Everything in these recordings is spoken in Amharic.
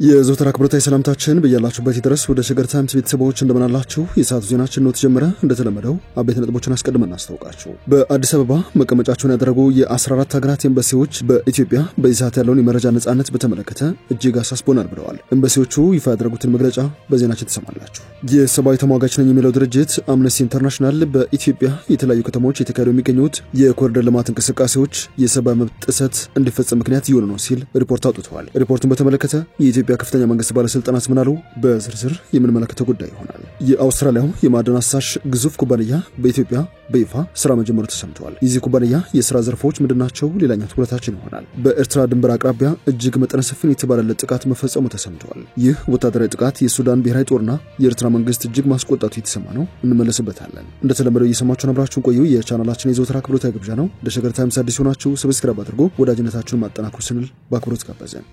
የዘወትር አክብሮታዊ ሰላምታችን በያላችሁበት ይድረስ። ወደ ሸገር ታይምስ ቤተሰቦች እንደምናላችሁ የሰዓቱ ዜናችን ነው ተጀመረ። እንደተለመደው አበይት ነጥቦችን አስቀድመን እናስታውቃችሁ። በአዲስ አበባ መቀመጫቸውን ያደረጉ የ14 ሀገራት ኤምባሲዎች በኢትዮጵያ በዚህ ሰዓት ያለውን የመረጃ ነጻነት በተመለከተ እጅግ አሳስቦናል ብለዋል። ኤምባሲዎቹ ይፋ ያደረጉትን መግለጫ በዜናችን ተሰማላችሁ። የሰብአዊ ተሟጋች ነኝ የሚለው ድርጅት አምነስቲ ኢንተርናሽናል በኢትዮጵያ የተለያዩ ከተሞች የተካሄዱ የሚገኙት የኮሪደር ልማት እንቅስቃሴዎች የሰብአዊ መብት ጥሰት እንዲፈጸም ምክንያት እየሆኑ ነው ሲል ሪፖርት አውጥተዋል። ሪፖርቱን በተመለከተ የኢትዮጵያ ከፍተኛ መንግስት ባለስልጣናት ምን አሉ? በዝርዝር የምንመለከተው ጉዳይ ይሆናል። የአውስትራሊያው የማዕድን አሳሽ ግዙፍ ኩባንያ በኢትዮጵያ በይፋ ስራ መጀመሩ ተሰምቷል። የዚህ ኩባንያ የስራ ዘርፎች ምንድናቸው? ሌላኛው ትኩረታችን ይሆናል። በኤርትራ ድንበር አቅራቢያ እጅግ መጠነ ሰፊ የተባለለት ጥቃት መፈጸሙ ተሰምቷል። ይህ ወታደራዊ ጥቃት የሱዳን ብሔራዊ ጦርና የኤርትራ መንግስት እጅግ ማስቆጣቱ የተሰማ ነው። እንመለስበታለን። እንደተለመደው እየሰማችሁን አብራችሁን ቆዩ። የቻናላችን የዘወትር አክብሮታዊ ግብዣ ነው። ለሸገር ታይምስ አዲስ ሆናችሁ ሰብስክራይብ አድርጉ። ወዳጅነታችሁን ማጠናከሩ ስንል በአክብሮት ጋበዘን።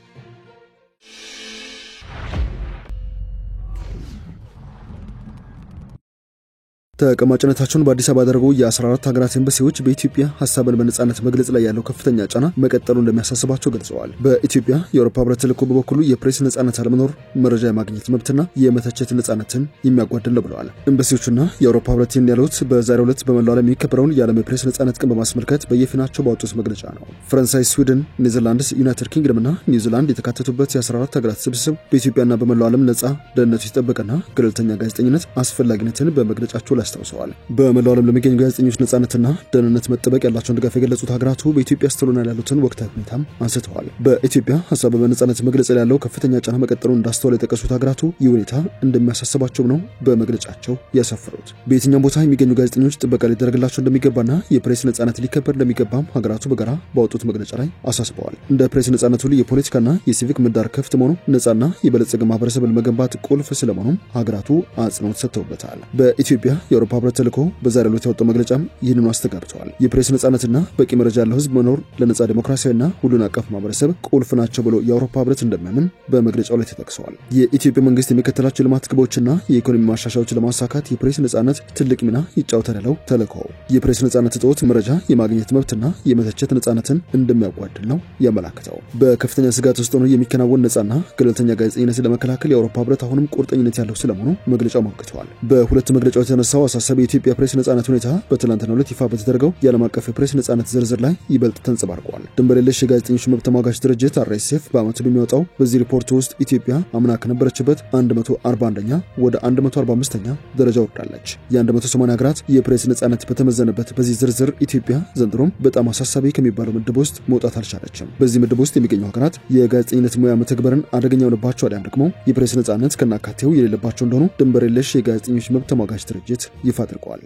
ተቀማጭነታቸውን በአዲስ አበባ ያደረጉ የ14 ሀገራት ኤምባሲዎች በኢትዮጵያ ሐሳብን በነጻነት መግለጽ ላይ ያለው ከፍተኛ ጫና መቀጠሉ እንደሚያሳስባቸው ገልጸዋል። በኢትዮጵያ የአውሮፓ ህብረት ተልዕኮ በበኩሉ የፕሬስ ነጻነት አለመኖር መረጃ የማግኘት መብትና የመተቸት ነጻነትን የሚያጓድል ነው ብለዋል። ኤምባሲዎቹና የአውሮፓ ህብረት ያሉት በዛሬው ዕለት በመላው ዓለም የሚከበረውን የዓለም የፕሬስ ነጻነት ቀን በማስመልከት በየፊናቸው ባወጡት መግለጫ ነው። ፈረንሳይ፣ ስዊድን፣ ኔዘርላንድስ፣ ዩናይትድ ኪንግደምና ኒውዚላንድ የተካተቱበት የ14 ሀገራት ስብስብ በኢትዮጵያና በመላው ዓለም ነጻ ደህንነቱ የተጠበቀና ገለልተኛ ጋዜጠኝነት አስፈላጊነትን በመግለጫቸው ላይ አስታውሰዋል። በመላው ዓለም ለሚገኙ ጋዜጠኞች ነጻነትና ደህንነት መጠበቅ ያላቸውን ድጋፍ የገለጹት ሀገራቱ በኢትዮጵያ አስተውለናል ያሉትን ወቅታዊ ሁኔታም አንስተዋል። በኢትዮጵያ ሐሳብ በነጻነት መግለጽ ላይ ያለው ከፍተኛ ጫና መቀጠሉን እንዳስተዋሉ የጠቀሱት ሀገራቱ ይህ ሁኔታ እንደሚያሳስባቸው ነው በመግለጫቸው ያሰፈሩት። በየትኛውም ቦታ የሚገኙ ጋዜጠኞች ጥበቃ ሊደረግላቸው እንደሚገባና የፕሬስ ነጻነት ሊከበር እንደሚገባም ሀገራቱ በጋራ ባወጡት መግለጫ ላይ አሳስበዋል። እንደ ፕሬስ ነጻነት ሁሉ የፖለቲካና የሲቪክ ምህዳር ክፍት መሆኑ ነጻና የበለጸገ ማህበረሰብን መገንባት ቁልፍ ስለመሆኑም ሀገራቱ አጽንኦት ሰጥተውበታል። በኢትዮጵያ የአውሮፓ ህብረት ተልዕኮ በዛሬው ዕለት ያወጣው መግለጫም ይህንኑ አስተጋብተዋል። የፕሬስ ነጻነትና በቂ መረጃ ያለው ህዝብ መኖር ለነጻ ዲሞክራሲያዊና ሁሉን አቀፍ ማህበረሰብ ቁልፍ ናቸው ብሎ የአውሮፓ ህብረት እንደሚያምን በመግለጫው ላይ ተጠቅሰዋል። የኢትዮጵያ መንግስት የሚከተላቸው ልማት ግቦችና የኢኮኖሚ ማሻሻያዎች ለማሳካት የፕሬስ ነጻነት ትልቅ ሚና ይጫወታል ያለው ተልዕኮው የፕሬስ ነጻነት እጦት መረጃ የማግኘት መብትና የመተቸት ነጻነትን እንደሚያጓድል ነው ያመላክተው። በከፍተኛ ስጋት ውስጥ ሆኖ የሚከናወን ነጻና ገለልተኛ ጋዜጠኝነትን ለመከላከል የአውሮፓ ህብረት አሁንም ቁርጠኝነት ያለው ስለመሆኑ መግለጫው ሞግተዋል። በሁለት መግለጫዎች የተነሳው አሳሳቢ የኢትዮጵያ ፕሬስ ነጻነት ሁኔታ በትላንትናው ዕለት ይፋ በተደረገው የዓለም አቀፍ የፕሬስ ነጻነት ዝርዝር ላይ ይበልጥ ተንጸባርቋል። ድንበር የለሽ የጋዜጠኞች መብት ተሟጋች ድርጅት RSF በዓመቱ በሚወጣው በዚህ ሪፖርት ውስጥ ኢትዮጵያ አምና ከነበረችበት 141ኛ ወደ 145ኛ ደረጃ ወርዳለች። የ180 ሀገራት የፕሬስ ነጻነት በተመዘነበት በዚህ ዝርዝር ኢትዮጵያ ዘንድሮም በጣም አሳሳቢ ከሚባለው ምድብ ውስጥ መውጣት አልቻለችም። በዚህ ምድብ ውስጥ የሚገኙ ሀገራት የጋዜጠኝነት ሙያ መተግበርን አደገኛ ሆነባቸው አሊያም ደግሞ የፕሬስ ነጻነት ከናካቴው የሌለባቸው እንደሆኑ ድንበር የለሽ የጋዜጠኞች መብት ተሟጋች ድርጅት ይፋ አድርጓል።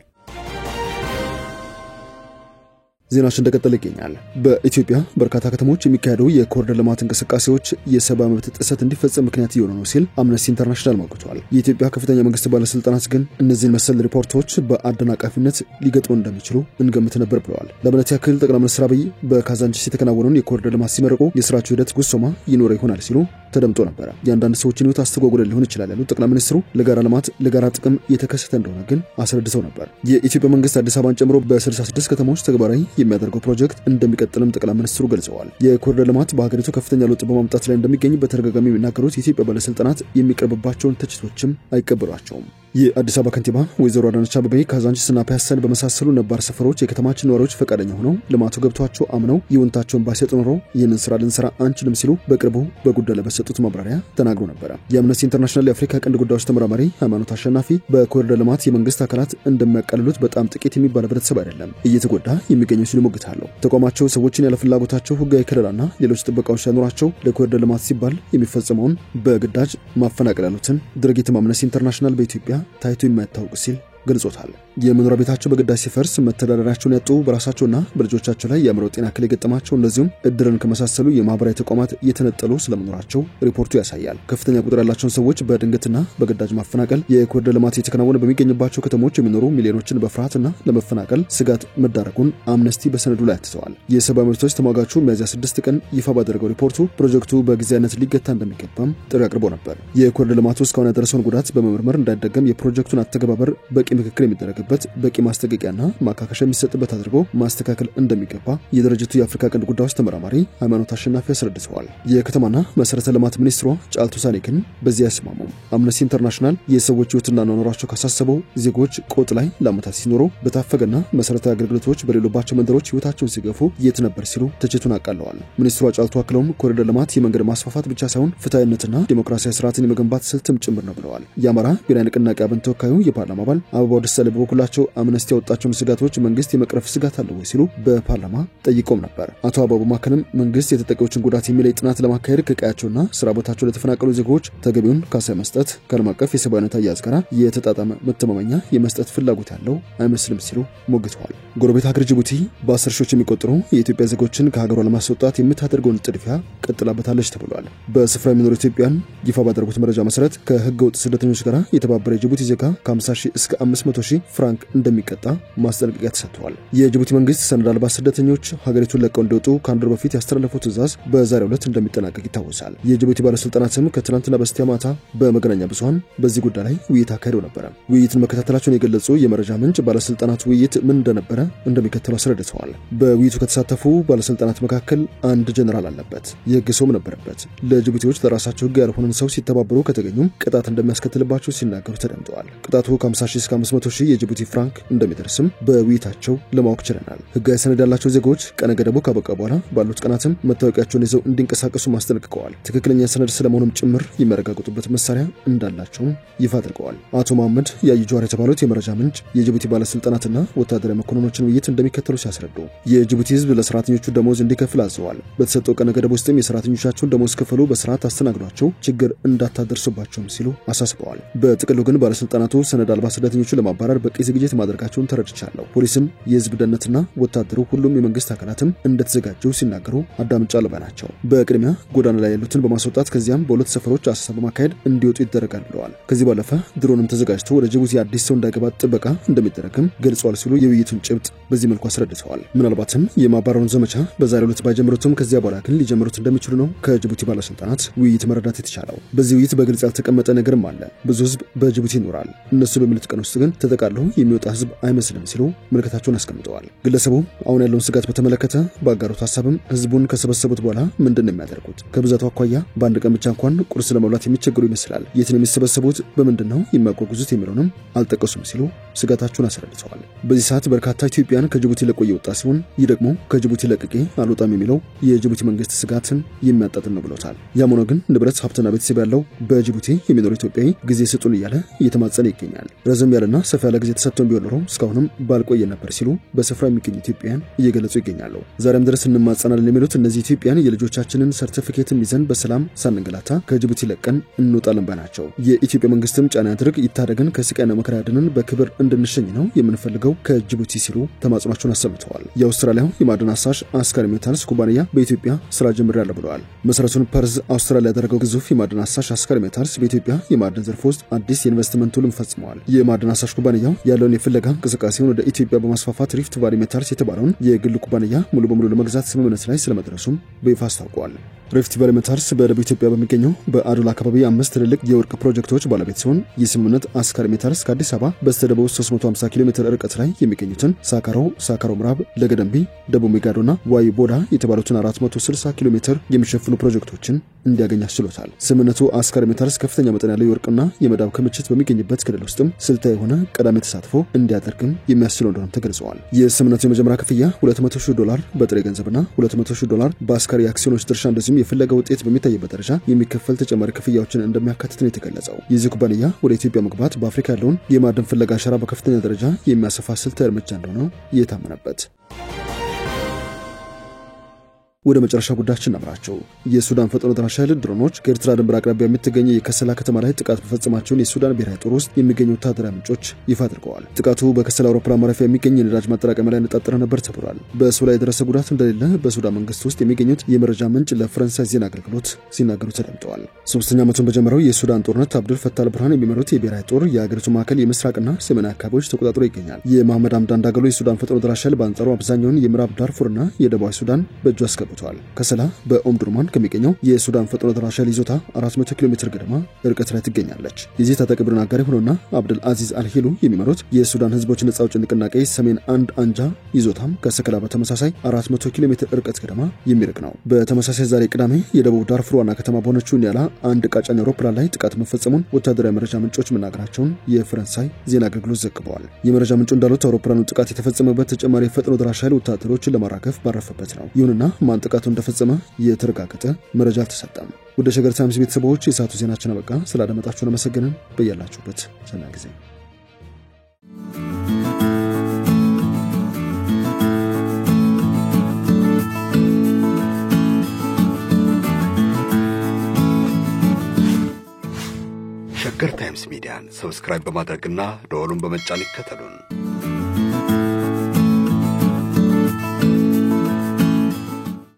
ዜናችን እንደቀጠለ ይገኛል። በኢትዮጵያ በርካታ ከተሞች የሚካሄዱ የኮሪደር ልማት እንቅስቃሴዎች የሰብአዊ መብት ጥሰት እንዲፈጸም ምክንያት እየሆኑ ነው ሲል አምነስቲ ኢንተርናሽናል ሞግቷል። የኢትዮጵያ ከፍተኛ መንግስት ባለስልጣናት ግን እነዚህን መሰል ሪፖርቶች በአደናቃፊነት ሊገጥሙ እንደሚችሉ እንገምት ነበር ብለዋል። ለአብነት ያክል ጠቅላይ ሚኒስትር አብይ በካዛንቺስ የተከናወነውን የኮሪደር ልማት ሲመርቁ የስራቸው ሂደት ጉሶማ ይኖር ይሆናል ሲሉ ተደምጦ ነበር። የአንዳንድ ሰዎችን ህይወት አስተጓጉሎ ሊሆን ይችላል ያሉት ጠቅላይ ሚኒስትሩ ለጋራ ልማት ለጋራ ጥቅም የተከሰተ እንደሆነ ግን አስረድተው ነበር። የኢትዮጵያ መንግስት አዲስ አበባን ጨምሮ በ66 ከተሞች ተግባራዊ የሚያደርገው ፕሮጀክት እንደሚቀጥልም ጠቅላይ ሚኒስትሩ ገልጸዋል። የኮሪደር ልማት በሀገሪቱ ከፍተኛ ለውጥ በማምጣት ላይ እንደሚገኝ በተደጋጋሚ የሚናገሩት የኢትዮጵያ ባለስልጣናት የሚቀርብባቸውን ትችቶችም አይቀበሏቸውም። የአዲስ አበባ ከንቲባ ወይዘሮ አዳነች አቤቤ ካዛንቺስና ፒያሳን በመሳሰሉ ነባር ሰፈሮች የከተማችን ነዋሪዎች ፈቃደኛ ሆነው ልማቱ ገብቷቸው አምነው ይሁንታቸውን ባይሰጡ ኖሮ ይህንን ስራ ልንሰራ አንችልም ሲሉ በቅርቡ በጉዳዩ ላይ በሰጡት ማብራሪያ ተናግሮ ነበር። የአምነስቲ ኢንተርናሽናል የአፍሪካ ቀንድ ጉዳዮች ተመራማሪ ሃይማኖት አሸናፊ በኮሪደር ልማት የመንግስት አካላት እንደሚያቃልሉት በጣም ጥቂት የሚባል ህብረተሰብ አይደለም እየተጎዳ የሚገኘው ሲሉ ሞግታሉ። ተቋማቸው ሰዎችን ያለ ፍላጎታቸው ህጋዊ ከለላና ሌሎች ጥበቃዎች ሳይኖራቸው ለኮሪደር ልማት ሲባል የሚፈጸመውን በግዳጅ ማፈናቀል ያሉትን ድርጊት አምነስቲ ኢንተርናሽናል በኢትዮጵያ ታይቶ የማይታወቅ ሲል ገልጾታል። የመኖሪያ ቤታቸው በግዳጅ ሲፈርስ መተዳደሪያቸውን ያጡ በራሳቸውና በልጆቻቸው ላይ የአእምሮ ጤና እክል የገጠማቸው እንደዚሁም እድርን ከመሳሰሉ የማህበራዊ ተቋማት እየተነጠሉ ስለመኖራቸው ሪፖርቱ ያሳያል። ከፍተኛ ቁጥር ያላቸውን ሰዎች በድንገትና በግዳጅ ማፈናቀል የኮሪደር ልማት የተከናወነ በሚገኝባቸው ከተሞች የሚኖሩ ሚሊዮኖችን በፍርሃትና ለመፈናቀል ስጋት መዳረጉን አምነስቲ በሰነዱ ላይ አትተዋል። የሰብአዊ መብቶች ተሟጋቹ ሚያዝያ 6 ቀን ይፋ ባደረገው ሪፖርቱ ፕሮጀክቱ በጊዜያዊነት ሊገታ እንደሚገባም ጥሪ አቅርቦ ነበር። የኮሪደር ልማቱ እስካሁን ያደረሰውን ጉዳት በመመርመር እንዳይደገም የፕሮጀክቱን አተገባበር በቂ ምክክር የሚደረግበት በቂ ማስጠንቀቂያና ማካካሻ የሚሰጥበት አድርጎ ማስተካከል እንደሚገባ የድርጅቱ የአፍሪካ ቀንድ ጉዳዮች ተመራማሪ ሃይማኖት አሸናፊ አስረድተዋል። የከተማና መሰረተ ልማት ሚኒስትሯ ጫልቱ ሳኔ ግን በዚህ ያስማሙም። አምነስቲ ኢንተርናሽናል የሰዎች ህይወትና ኗኗራቸው ካሳሰበው ዜጎች ቆጥ ላይ ለዓመታት ሲኖሩ በታፈገና መሰረታዊ አገልግሎቶች በሌሉባቸው መንደሮች ህይወታቸውን ሲገፉ የት ነበር ሲሉ ትችቱን አቃለዋል። ሚኒስትሯ ጫልቱ አክለውም ኮሪደር ልማት የመንገድ ማስፋፋት ብቻ ሳይሆን ፍትሃዊነትና ዲሞክራሲያዊ ስርዓትን የመገንባት ስልትም ጭምር ነው ብለዋል። የአማራ ብሔራዊ ንቅናቄ አብን ተወካዩ የፓርላማ አባል አበባው ደሳለኝ በበኩላቸው አምነስቲ ያወጣቸውን ስጋቶች መንግስት የመቅረፍ ስጋት አለው ሲሉ በፓርላማ ጠይቀውም ነበር። አቶ አበባው ማከንም መንግስት የተጠቂዎችን ጉዳት የሚለይ ጥናት ለማካሄድ ከቀያቸውና ስራ ቦታቸው ለተፈናቀሉ ዜጎች ተገቢውን ካሳ መስጠት ከዓለም አቀፍ የሰብአዊነት አያያዝ ጋር የተጣጣመ መተማመኛ የመስጠት ፍላጎት ያለው አይመስልም ሲሉ ሞግተዋል። ጎረቤት ሀገር ጅቡቲ በ10 ሺዎች የሚቆጠሩ የኢትዮጵያ ዜጎችን ከሀገሯ ለማስወጣት የምታደርገውን ጥድፊያ ቀጥላበታለች ተብሏል። በስፍራ የሚኖሩ ኢትዮጵያን ይፋ ባደረጉት መረጃ መሰረት ከህገ ወጥ ስደተኞች ጋር የተባበረ የጅቡቲ ዜጋ ከ50 ሺህ እስከ 500 ሺህ ፍራንክ እንደሚቀጣ ማስጠንቀቂያ ተሰጥቷል። የጅቡቲ መንግስት ሰነድ አልባ ስደተኞች ሀገሪቱን ለቀው እንዲወጡ ከአንድ ወር በፊት ያስተላለፈው ትዕዛዝ በዛሬው ዕለት እንደሚጠናቀቅ ይታወሳል። የጅቡቲ ባለስልጣናትም ከትናንትና በስቲያ ማታ በመገናኛ ብዙሃን በዚህ ጉዳይ ላይ ውይይት አካሂደው ነበር። ውይይቱን መከታተላቸውን የገለጹ የመረጃ ምንጭ ባለስልጣናቱ ውይይት ምን እንደነበረ እንደሚከተለው አስረድተዋል። በውይይቱ ከተሳተፉ ባለስልጣናት መካከል አንድ ጀነራል አለበት፣ የህግ ሰውም ነበረበት። ለጅቡቲዎች ለራሳቸው ህግ ያልሆነን ሰው ሲተባበሩ ከተገኙም ቅጣት እንደሚያስከትልባቸው ሲናገሩ ተደምጠዋል። ቅጣቱ ከ50 ሺህ እስከ 500 ሺህ የጅቡቲ ፍራንክ እንደሚደርስም በውይይታቸው ለማወቅ ችለናል። ህጋዊ ሰነድ ያላቸው ዜጎች ቀነ ገደቡ ካበቃ በኋላ ባሉት ቀናትም መታወቂያቸውን ይዘው እንዲንቀሳቀሱ ማስጠንቅቀዋል። ትክክለኛ ሰነድ ስለመሆኑም ጭምር የሚያረጋግጡበት መሳሪያ እንዳላቸው ይፋ አድርገዋል። አቶ መሐመድ ያዩ ጀዋር የተባሉት የመረጃ ምንጭ የጅቡቲ ባለስልጣናትና ወታደራዊ መኮንኖችን ውይይት እንደሚከተሉ ሲያስረዱ የጅቡቲ ህዝብ ለሰራተኞቹ ደሞዝ እንዲከፍል አዘዋል። በተሰጠው ቀነ ገደብ ውስጥም የሰራተኞቻቸውን ደሞዝ ክፈሉ፣ በስርዓት አስተናግዷቸው፣ ችግር እንዳታደርሱባቸውም ሲሉ አሳስበዋል። በጥቅሉ ግን ባለስልጣናቱ ሰነድ አልባ ስደተኞችን ለማባረር በቂ ዝግጅት ማድረጋቸውን ተረድቻለሁ። ፖሊስም፣ የህዝብ ደህንነትና ወታደሩ ሁሉም የመንግስት አካላትም እንደተዘጋጁ ሲናገሩ አዳምጫለሁ ባይ ናቸው። በቅድሚያ ጎዳና ላይ ያሉትን በማስወጣት ከዚያም በሁለት ሰፈሮች አሰሳ በማካሄድ እንዲወጡ ይደረጋል ብለዋል። ከዚህ ባለፈ ድሮንም ተዘጋጅቶ ወደ ጅቡቲ አዲስ ሰው እንዳይገባ ጥበቃ እንደሚደረግም ገልጿል ሲሉ የውይይቱን ጭብጥ በዚህ መልኩ አስረድተዋል። ምናልባትም የማባረሩን ዘመቻ በዛሬው ዕለት ባይጀምሩትም ከዚያ በኋላ ግን ሊጀምሩት እንደሚችሉ ነው ከጅቡቲ ባለስልጣናት ውይይት መረዳት የተቻለው። በዚህ ውይይት በግልጽ ያልተቀመጠ ነገርም አለ። ብዙ ህዝብ በጅቡቲ ይኖራል፣ እነሱ በሚሉት ቀን ውስጥ ግን ተጠቃሎ የሚወጣ ህዝብ አይመስልም ሲሉ ምልከታቸውን አስቀምጠዋል። ግለሰቡ አሁን ያለውን ስጋት በተመለከተ ባጋሩት ሀሳብም ህዝቡን ከሰበሰቡት በኋላ ምንድን ነው የሚያደርጉት? ከብዛቱ አኳያ በአንድ ቀን ብቻ እንኳን ቁርስ ለመብላት የሚቸገሩ ይመስላል። የት ነው የሚሰበሰቡት? በምንድን ነው የሚያጓጉዙት? የሚለውንም አልጠቀሱም ሲሉ ስጋታቸውን አስረድተዋል። በዚህ ሰዓት በርካታ ኢትዮጵያን ከጅቡቲ ለቆ የወጣ ሲሆን ይህ ደግሞ ከጅቡቲ ለቅቄ አልወጣም የሚለው የጅቡቲ መንግስት ስጋትን የሚያጣጥል ነው ብለውታል። ያም ሆኖ ግን ንብረት ሀብትና ቤተሰብ ያለው በጅቡቲ የሚኖር ኢትዮጵያዊ ጊዜ ስጡን እያለ እየተማጸነ ይገኛል። ረዘም ያለና ሰፋ ያለ ጊዜ ተሰጥቶን ቢሆን ኖሮ እስካሁንም ባልቆየ ነበር ሲሉ በስፍራ የሚገኙ ኢትዮጵያን እየገለጹ ይገኛሉ። ዛሬም ድረስ እንማጸናለን የሚሉት እነዚህ ኢትዮጵያን የልጆቻችንን ሰርቲፊኬትም ይዘን በሰላም ሳንንገላታ ከጅቡቲ ለቀን እንወጣለን ባይ ናቸው። የኢትዮጵያ መንግስትም ጫና ያድርግ፣ ይታደገን፣ ከስቃይና መከራ ያድነን፣ በክብር እንድንሸኝ ነው የምንፈልገው ከጅቡቲ ሲሉ ተማጽኗቸውን አሰምተዋል። የአውስትራሊያው የማዕድን አሳሽ አስካር ሜታልስ ኩባንያ በኢትዮጵያ ስራ ጀምሯል ብለዋል። መሰረቱን ፐርዝ አውስትራሊያ ያደረገው ግዙፍ የማዕድን አሳሽ አስካር ሜታልስ በኢትዮጵያ የማዕድን ዘርፍ ውስጥ አዲስ የኢንቨስትመንት ውልም ፈጽመዋል። የማዕድን አሳሽ ኩባንያው ያለውን የፍለጋ እንቅስቃሴውን ወደ ኢትዮጵያ በማስፋፋት ሪፍት ቫሊ ሜታልስ የተባለውን የግል ኩባንያ ሙሉ በሙሉ ለመግዛት ስምምነት ላይ ስለመድረሱም በይፋ አስታውቀዋል። ሪፍት ቫሊ ሜታልስ በደቡብ ኢትዮጵያ በሚገኘው በአዶላ አካባቢ 5 ትልልቅ የወርቅ ፕሮጀክቶች ባለቤት ሲሆን የስምምነት አስካር ሜታልስ ከአዲስ አበባ በስተደቡብ 350 ኪሎ ሜትር ርቀት ላይ የሚገኙትን ሳካሮ ምዕራብ፣ ለገደምቢ፣ ደቡብ ሜጋዶና ዋይ ቦዳ የተባሉትን 460 ኪሎ ሜትር የሚሸፍኑ ፕሮጀክቶችን እንዲያገኝ አስችሎታል። ስምምነቱ አስካር ሜታልስ ከፍተኛ መጠን ያለው የወርቅና የመዳብ ክምችት በሚገኝበት ክልል ውስጥም ስልታዊ የሆነ ቀዳሚ ተሳትፎ እንዲያደርግም የሚያስችለው እንደሆነ ተገልጿል። የስምምነቱ የመጀመሪያ ክፍያ $200,000 በጥሬ ገንዘብና $200,000 በአስካር የአክሲዮኖች ድርሻ እንደዚሁም የፍለጋ ውጤት በሚታይበት ደረጃ የሚከፈል ተጨማሪ ክፍያዎችን እንደሚያካትት ነው የተገለጸው። የዚህ ኩባንያ ወደ ኢትዮጵያ መግባት በአፍሪካ ያለውን የማዕድን ፍለጋ አሻራ በከፍተኛ ደረጃ የሚያሰፋ ስልታዊ እርምጃ እንደሆነ የታመነበት። ወደ መጨረሻ ጉዳያችን እናምራቸው። የሱዳን ፈጥኖ ደራሽ ኃይል ድሮኖች ከኤርትራ ድንበር አቅራቢያ የምትገኝ የከሰላ ከተማ ላይ ጥቃት በፈጸማቸውን የሱዳን ብሔራዊ ጦር ውስጥ የሚገኙ ወታደራዊ ምንጮች ይፋ አድርገዋል። ጥቃቱ በከሰላ አውሮፕላን ማረፊያ የሚገኝ የነዳጅ ማጠራቀሚያ ላይ ያነጣጠረ ነበር ተብሏል። በእሱ ላይ የደረሰ ጉዳት እንደሌለ በሱዳን መንግስት ውስጥ የሚገኙት የመረጃ ምንጭ ለፈረንሳይ ዜና አገልግሎት ሲናገሩ ተደምጠዋል። 3ኛ ዓመቱን በጀመረው የሱዳን ጦርነት አብዱል ፈታህ አልቡርሃን የሚመሩት የብሔራዊ ጦር የሀገሪቱ ማዕከል የምስራቅና ሰሜን አካባቢዎች ተቆጣጥሮ ይገኛል። የመሐመድ ሐምዳን ዳገሎ የሱዳን ፈጥኖ ደራሽ ኃይል በአንጻሩ አብዛኛውን የምዕራብ ዳርፉርና የደቡብ ሱዳን በእጁ አስገብቷል። አስገብቷል። ከሰላ በኦምዱርማን ከሚገኘው የሱዳን ፈጥኖ ደራሽ ኃይል ይዞታ 400 ኪሎ ሜትር ገደማ ርቀት ላይ ትገኛለች። የዚህ ታጣቂ ቡድን አጋር ሆኖና አብደል አዚዝ አልሂሉ የሚመሩት የሱዳን ህዝቦች ነጻ አውጪ ንቅናቄ ሰሜን አንድ አንጃ ይዞታም ከሰከላ በተመሳሳይ 400 ኪሎ ሜትር ርቀት ገደማ የሚርቅ ነው። በተመሳሳይ ዛሬ ቅዳሜ የደቡብ ዳርፉር ዋና ከተማ በሆነችው ኒያላ አንድ ቃጫኝ አውሮፕላን ላይ ጥቃት መፈጸሙን ወታደራዊ መረጃ ምንጮች መናገራቸውን የፈረንሳይ ዜና አገልግሎት ዘግበዋል። የመረጃ ምንጩ እንዳሉት አውሮፕላኑ ጥቃት የተፈጸመበት ተጨማሪ ፈጥኖ ደራሽ ኃይል ወታደሮችን ለማራገፍ ባረፈበት ነው። ይሁንና ማን ጥቃቱን እንደፈጸመ የተረጋገጠ መረጃ አልተሰጠም። ወደ ሸገር ታይምስ ቤተሰቦች የሰዓቱ ዜናችን አበቃ። ስላደመጣችሁን አመሰግነን። በያላችሁበት ሰላም ጊዜ ሸገር ታይምስ ሚዲያን ሰብስክራይብ በማድረግና ደወሉን በመጫን ይከተሉን።